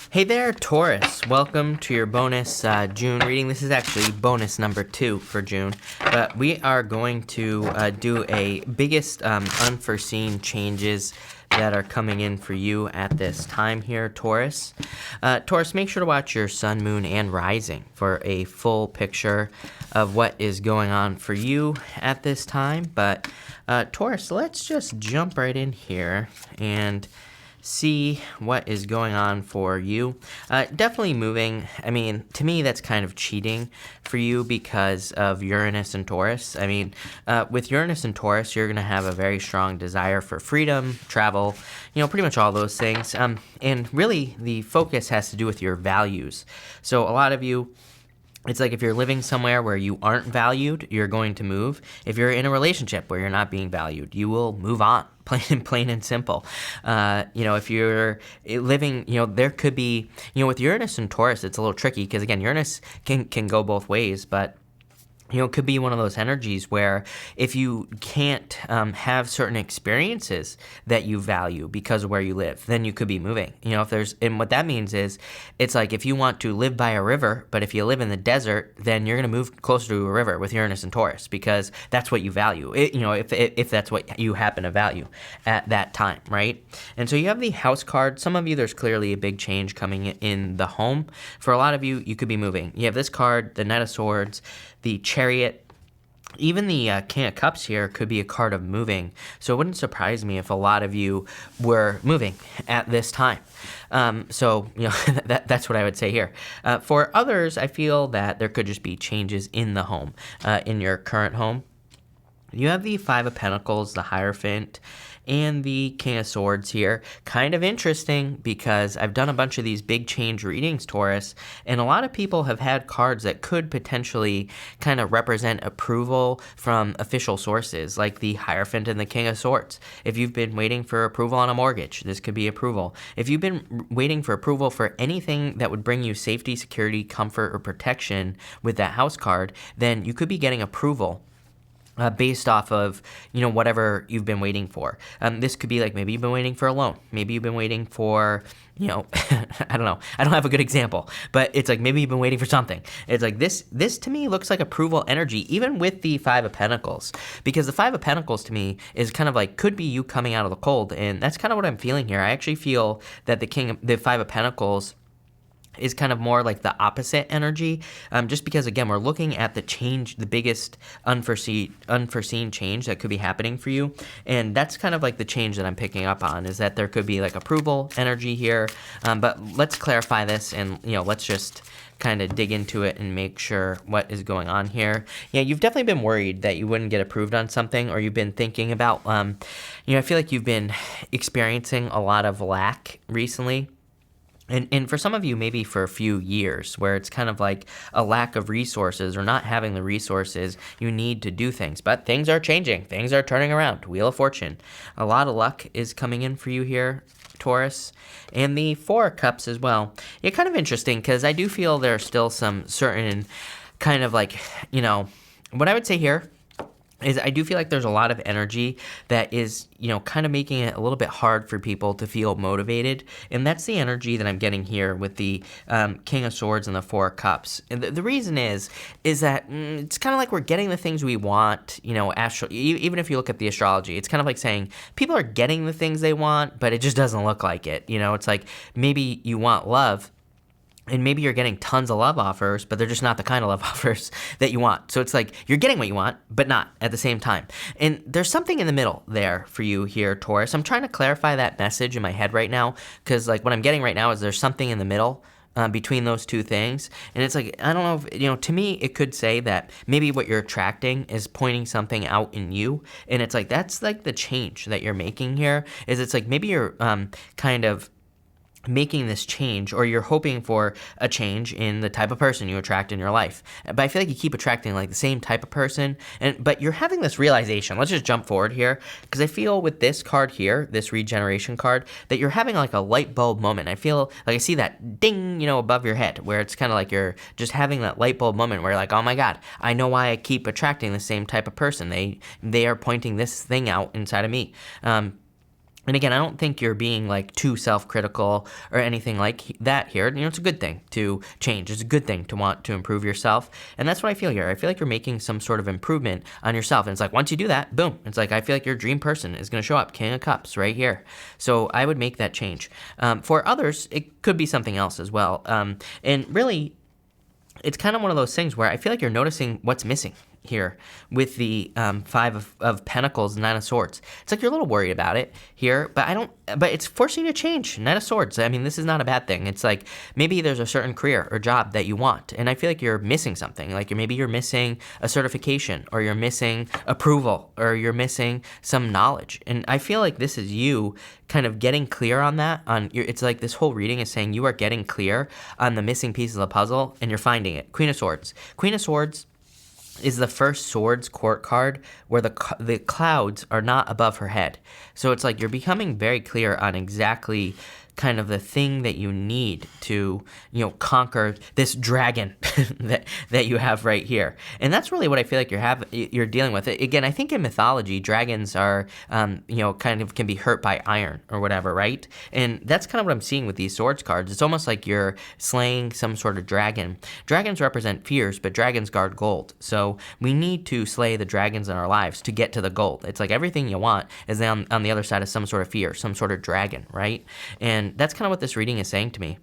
Hey there, Taurus. Welcome to your bonus June reading. This is actually bonus number 2 for June, but we are going to do a biggest unforeseen changes that are coming in for you at this time here, Taurus. Taurus, make sure to watch your sun, moon, and rising for a full picture of what is going on for you at this time. But Taurus, let's just jump right in here and see what is going on for you. Definitely moving. I mean, to me, that's kind of cheating for you because of Uranus and Taurus. I mean, with Uranus and Taurus, you're going to have a very strong desire for freedom, travel, pretty much all those things. And really, the focus has to do with your values. So a lot of you, it's like if you're living somewhere where you aren't valued, you're going to move. If you're in a relationship where you're not being valued, you will move on. Plain and simple. If you're living, there could be, with Uranus and Taurus, it's a little tricky because, again, Uranus can go both ways, but it could be one of those energies where if you can't have certain experiences that you value because of where you live, then you could be moving. And what that means is, it's like if you want to live by a river, but if you live in the desert, then you're going to move closer to a river with Uranus and Taurus because that's what you value. If that's what you happen to value at that time, right? And so you have the house card. Some of you, there's clearly a big change coming in the home. For a lot of you, you could be moving. You have this card, the Knight of Swords, the Chariot, even the King of Cups here could be a card of moving. So it wouldn't surprise me if a lot of you were moving at this time. That's what I would say here. For others, I feel that there could just be changes in the home, in your current home. You have the Five of Pentacles, the Hierophant, and the King of Swords here. Kind of interesting because I've done a bunch of these big change readings, Taurus, and a lot of people have had cards that could potentially kind of represent approval from official sources, like the Hierophant and the King of Swords. If you've been waiting for approval on a mortgage, this could be approval. If you've been waiting for approval for anything that would bring you safety, security, comfort, or protection with that house card, then you could be getting approval based off of, whatever you've been waiting for. This could be like maybe you've been waiting for a loan. Maybe you've been waiting for, I don't know. I don't have a good example, but it's like maybe you've been waiting for something. It's like this to me looks like approval energy, even with the Five of Pentacles, because the Five of Pentacles to me is kind of like could be you coming out of the cold. And that's kind of what I'm feeling here. I actually feel that the Five of Pentacles is kind of more like the opposite energy, just because, again, we're looking at the change, the biggest unforeseen change that could be happening for you, and that's kind of like the change that I'm picking up on, is that there could be like approval energy here, but let's clarify this, and let's just kind of dig into it and make sure what is going on here. Yeah, you've definitely been worried that you wouldn't get approved on something, or you've been thinking about, I feel like you've been experiencing a lot of lack recently. And for some of you, maybe for a few years, where it's kind of like a lack of resources or not having the resources you need to do things. But things are changing. Things are turning around. Wheel of Fortune. A lot of luck is coming in for you here, Taurus. And the Four of Cups as well. Yeah, kind of interesting because I do feel there are still some certain kind of like, what I would say here is I do feel like there's a lot of energy that is, kind of making it a little bit hard for people to feel motivated. And that's the energy that I'm getting here with the King of Swords and the Four of Cups. And the reason is that it's kind of like we're getting the things we want, even if you look at the astrology, it's kind of like saying people are getting the things they want, but it just doesn't look like it. It's like maybe you want love, and maybe you're getting tons of love offers, but they're just not the kind of love offers that you want. So it's like you're getting what you want, but not at the same time. And there's something in the middle there for you here, Taurus. I'm trying to clarify that message in my head right now, because like what I'm getting right now is there's something in the middle between those two things. And it's like, I don't know if, to me, it could say that maybe what you're attracting is pointing something out in you. And it's like, that's like the change that you're making here, is it's like maybe you're kind of making this change, or you're hoping for a change in the type of person you attract in your life. But I feel like you keep attracting like the same type of person, but you're having this realization. Let's just jump forward here, because I feel with this card here, this regeneration card, that you're having like a light bulb moment. I feel like I see that ding, above your head, where it's kind of like you're just having that light bulb moment where you're like, oh my God, I know why I keep attracting the same type of person. They are pointing this thing out inside of me. And again, I don't think you're being like too self-critical or anything like that here. It's a good thing to change. It's a good thing to want to improve yourself. And that's what I feel here. I feel like you're making some sort of improvement on yourself. And it's like, once you do that, boom. It's like, I feel like your dream person is going to show up. King of Cups right here. So I would make that change. For others, it could be something else as well. And really, it's kind of one of those things where I feel like you're noticing what's missing here with the Five of Pentacles, Nine of Swords. It's like you're a little worried about it here, but it's forcing you to change. Nine of Swords. I mean, this is not a bad thing. It's like maybe there's a certain career or job that you want, and I feel like you're missing something. Like maybe you're missing a certification, or you're missing approval, or you're missing some knowledge. And I feel like this is you kind of getting clear on that. It's like this whole reading is saying you are getting clear on the missing piece of the puzzle, and you're finding it. Queen of Swords. Queen of Swords is the first Swords court card where the clouds are not above her head. So it's like you're becoming very clear on exactly kind of the thing that you need to, conquer this dragon that you have right here. And that's really what I feel like you're dealing with. Again, I think in mythology, dragons are, kind of can be hurt by iron or whatever, right? And that's kind of what I'm seeing with these swords cards. It's almost like you're slaying some sort of dragon. Dragons represent fears, but dragons guard gold. So we need to slay the dragons in our lives to get to the gold. It's like everything you want is on the other side of some sort of fear, some sort of dragon, right? And that's kind of what this reading is saying to me.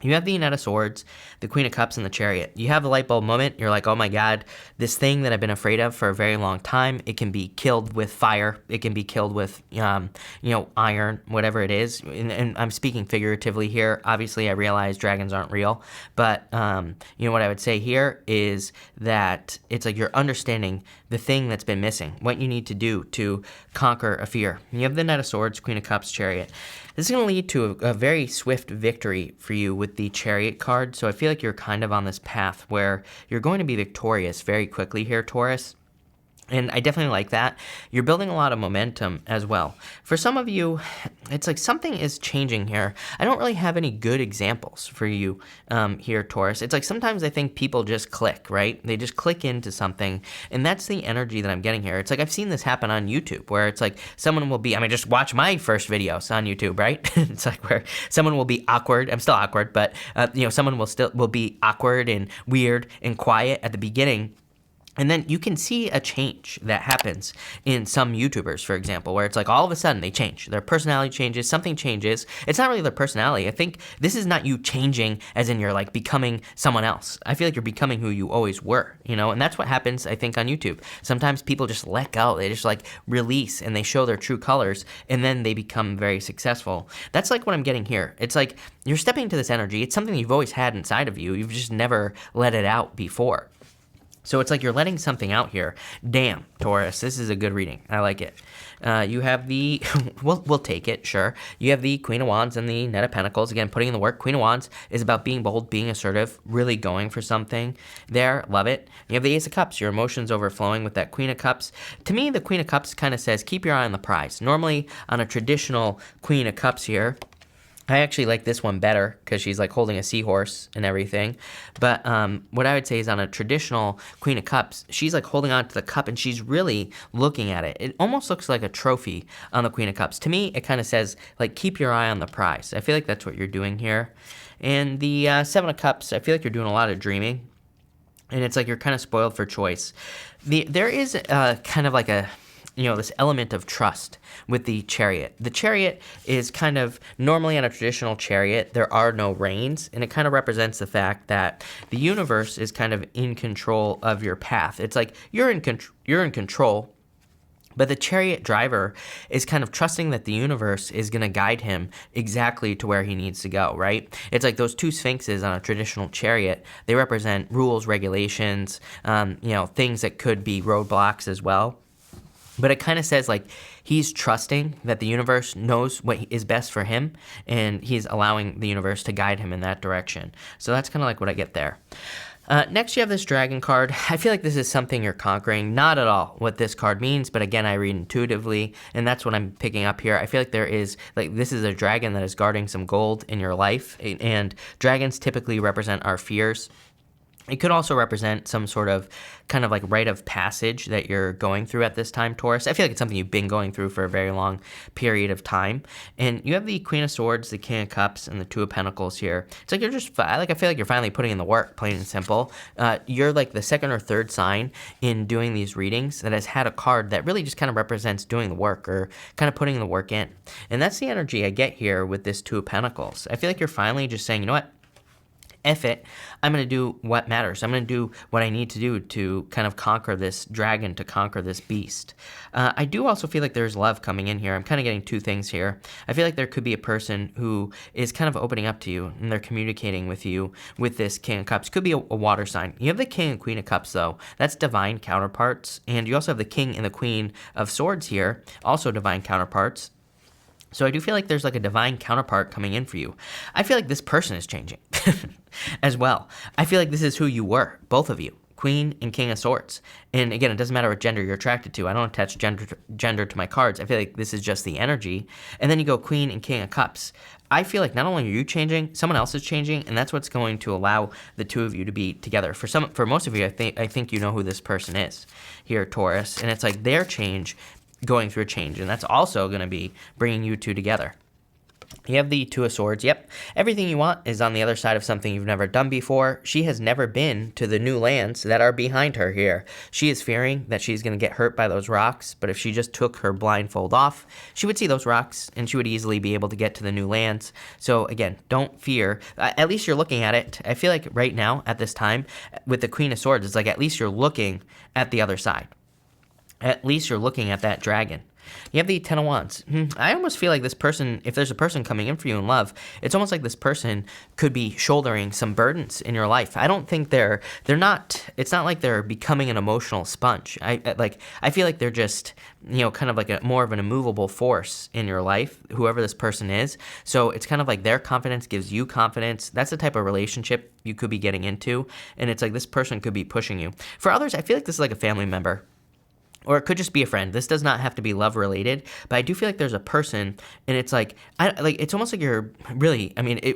You have the Knight of Swords, the Queen of Cups, and the Chariot. You have the light bulb moment. You're like, oh my God, this thing that I've been afraid of for a very long time, it can be killed with fire. It can be killed with, iron, whatever it is. And I'm speaking figuratively here. Obviously, I realize dragons aren't real. But, what I would say here is that it's like you're understanding the thing that's been missing, what you need to do to conquer a fear. You have the Knight of Swords, Queen of Cups, Chariot. This is going to lead to a very swift victory for you with the Chariot card. So I feel like you're kind of on this path where you're going to be victorious very quickly here, Taurus. And I definitely like that. You're building a lot of momentum as well. For some of you, it's like something is changing here. I don't really have any good examples for you here, Taurus. It's like sometimes I think people just click, right? They just click into something, and that's the energy that I'm getting here. It's like I've seen this happen on YouTube, where it's like someone will be, just watch my first videos on YouTube, right? It's like where someone will be awkward. I'm still awkward, but someone will be awkward and weird and quiet at the beginning. And then you can see a change that happens in some YouTubers, for example, where it's like all of a sudden they change. Their personality changes, something changes. It's not really their personality. I think this is not you changing as in you're like becoming someone else. I feel like you're becoming who you always were, and that's what happens, I think, on YouTube. Sometimes people just let go. They just like release and they show their true colors, and then they become very successful. That's like what I'm getting here. It's like you're stepping into this energy. It's something you've always had inside of you. You've just never let it out before. So it's like you're letting something out here. Damn, Taurus, this is a good reading. I like it. You have the, we'll take it, sure. You have the Queen of Wands and the Knight of Pentacles. Again, putting in the work. Queen of Wands is about being bold, being assertive, really going for something there. Love it. You have the Ace of Cups, your emotions overflowing with that Queen of Cups. To me, the Queen of Cups kind of says, keep your eye on the prize. Normally, on a traditional Queen of Cups here, I actually like this one better because she's like holding a seahorse and everything. But what I would say is on a traditional Queen of Cups, she's like holding on to the cup and she's really looking at it. It almost looks like a trophy on the Queen of Cups. To me, it kind of says like keep your eye on the prize. I feel like that's what you're doing here. And the Seven of Cups, I feel like you're doing a lot of dreaming. And it's like you're kind of spoiled for choice. There is kind of like a this element of trust with the Chariot. The Chariot is kind of, normally on a traditional chariot, there are no reins, and it kind of represents the fact that the universe is kind of in control of your path. It's like you're in control, but the Chariot driver is kind of trusting that the universe is going to guide him exactly to where he needs to go, right? It's like those two sphinxes on a traditional chariot. They represent rules, regulations, things that could be roadblocks as well. But it kind of says like he's trusting that the universe knows what is best for him, and he's allowing the universe to guide him in that direction. So that's kind of like what I get there. Next, you have this dragon card. I feel like this is something you're conquering. Not at all what this card means, but again, I read intuitively, and that's what I'm picking up here. I feel like this is a dragon that is guarding some gold in your life, and dragons typically represent our fears. It could also represent some sort of kind of like rite of passage that you're going through at this time, Taurus. I feel like it's something you've been going through for a very long period of time. And you have the Queen of Swords, the King of Cups, and the Two of Pentacles here. It's like you're just, I feel like you're finally putting in the work, plain and simple. You're like the second or third sign in doing these readings that has had a card that really just kind of represents doing the work or kind of putting the work in. And that's the energy I get here with this Two of Pentacles. I feel like you're finally just saying, you know what? F it, I'm going to do what matters. I'm going to do what I need to do to kind of conquer this dragon, to conquer this beast. I do also feel like there's love coming in here. I'm kind of getting two things here. I feel like there could be a person who is kind of opening up to you, and they're communicating with you with this King of Cups. Could be a water sign. You have the King and Queen of Cups, though. That's divine counterparts. And you also have the King and the Queen of Swords here, also divine counterparts. So I do feel like there's like a divine counterpart coming in for you. I feel like this person is changing as well. I feel like this is who you were, both of you, Queen and King of Swords. And again, it doesn't matter what gender you're attracted to. I don't attach gender to my cards. I feel like this is just the energy. And then you go Queen and King of Cups. I feel like not only are you changing, someone else is changing, and that's what's going to allow the two of you to be together. For most of you, I think you know who this person is here, Taurus. And it's like their change going through a change, and that's also going to be bringing you two together. You have the Two of Swords. Yep, everything you want is on the other side of something you've never done before. She has never been to the new lands that are behind her here. She is fearing that she's going to get hurt by those rocks, but if she just took her blindfold off, she would see those rocks, and she would easily be able to get to the new lands. So again, don't fear. At least you're looking at it. I feel like right now, at this time, with the Queen of Swords, it's like at least you're looking at the other side. At least you're looking at that dragon. You have the Ten of Wands. I almost feel like this person, if there's a person coming in for you in love, it's almost like this person could be shouldering some burdens in your life. I don't think they're not, it's not like they're becoming an emotional sponge. I feel like they're just, kind of like a more of an immovable force in your life, whoever this person is. So it's kind of like their confidence gives you confidence. That's the type of relationship you could be getting into. And it's like this person could be pushing you. For others, I feel like this is like a family member. Or it could just be a friend. This does not have to be love related, but I do feel like there's a person, and it's like, it's almost like you're really,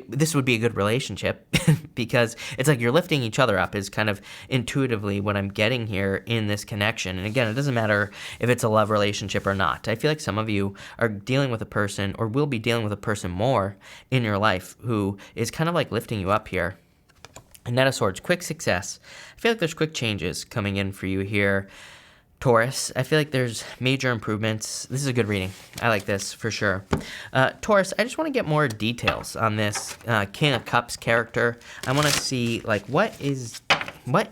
this would be a good relationship because it's like you're lifting each other up is kind of intuitively what I'm getting here in this connection. And again, it doesn't matter if it's a love relationship or not. I feel like some of you are dealing with a person or will be dealing with a person more in your life who is kind of like lifting you up here. And Knight of Swords, quick success. I feel like there's quick changes coming in for you here, Taurus. I feel like there's major improvements. This is a good reading. I like this for sure. Taurus, I just want to get more details on this King of Cups character. I want to see like what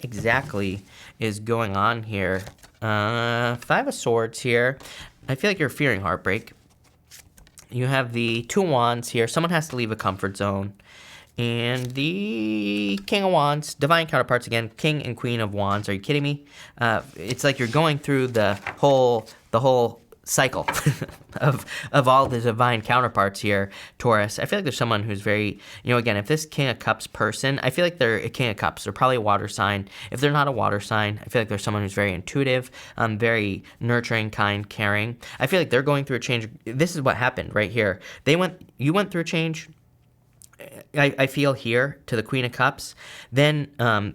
exactly is going on here. Five of Swords here. I feel like you're fearing heartbreak. You have the Two of Wands here. Someone has to leave a comfort zone. And the King of Wands, divine counterparts again, King and Queen of Wands. Are you kidding me? It's like you're going through the whole cycle of all the divine counterparts here, Taurus. I feel like there's someone who's very, again, if this King of Cups person, I feel like they're a King of Cups. They're probably a water sign. If they're not a water sign, I feel like there's someone who's very intuitive, very nurturing, kind, caring. I feel like they're going through a change. This is what happened right here. You went through a change. I feel here to the Queen of Cups. Then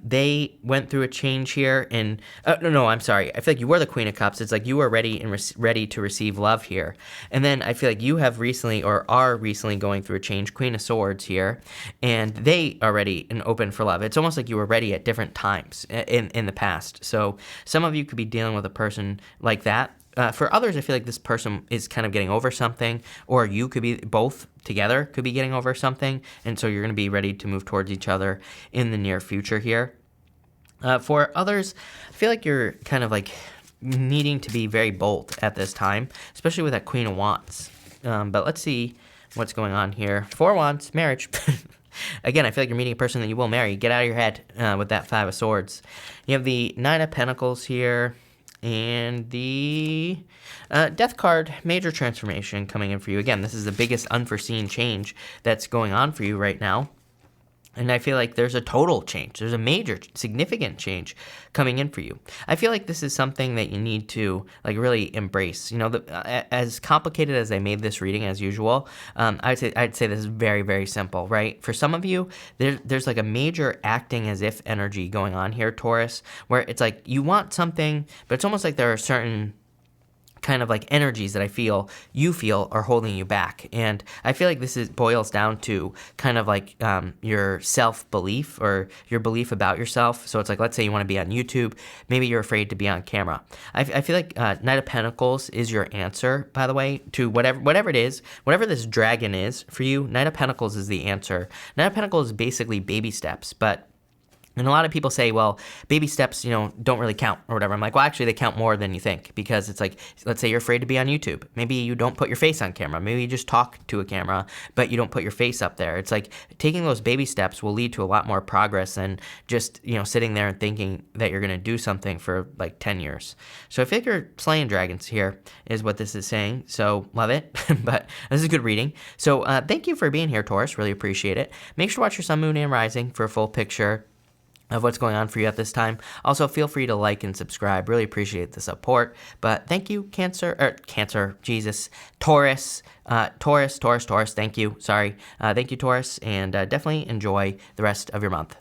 they went through a change here, and no, I'm sorry. I feel like you were the Queen of Cups. It's like you were ready and ready to receive love here. And then I feel like you have recently or are recently going through a change, Queen of Swords here, and they are ready and open for love. It's almost like you were ready at different times in the past. So some of you could be dealing with a person like that. For others, I feel like this person is kind of getting over something, or you could be both together could be getting over something, and so you're going to be ready to move towards each other in the near future here. For others, I feel like you're kind of like needing to be very bold at this time, especially with that Queen of Wands. But let's see what's going on here. Four of Wands, marriage. Again, I feel like you're meeting a person that you will marry. Get out of your head with that Five of Swords. You have the Nine of Pentacles here. And the Death card, major transformation coming in for you. Again, this is the biggest unforeseen change that's going on for you right now. And I feel like there's a total change. There's a major, significant change coming in for you. I feel like this is something that you need to like really embrace. You know, as complicated as I made this reading as usual, I'd say this is very, very simple, right? For some of you, there's like a major acting as if energy going on here, Taurus, where it's like you want something, but it's almost like there are certain kind of like energies that you feel are holding you back. And I feel like this boils down to kind of like your self-belief or your belief about yourself. So it's like, let's say you want to be on YouTube, maybe you're afraid to be on camera. I feel like Knight of Pentacles is your answer, by the way, to whatever it is, whatever this dragon is for you. Knight of Pentacles is the answer. Knight of Pentacles is basically baby steps, and a lot of people say, well, baby steps, don't really count or whatever. I'm like, well, actually, they count more than you think, because it's like, let's say you're afraid to be on YouTube. Maybe you don't put your face on camera. Maybe you just talk to a camera, but you don't put your face up there. It's like taking those baby steps will lead to a lot more progress than just, sitting there and thinking that you're going to do something for like 10 years. So I figure slaying dragons here is what this is saying. So love it. But this is a good reading. So thank you for being here, Taurus. Really appreciate it. Make sure to watch your sun, moon, and rising for a full picture of what's going on for you at this time. Also, feel free to like and subscribe. Really appreciate the support. But thank you, Taurus. Taurus, thank you. Sorry. Thank you, Taurus, and definitely enjoy the rest of your month.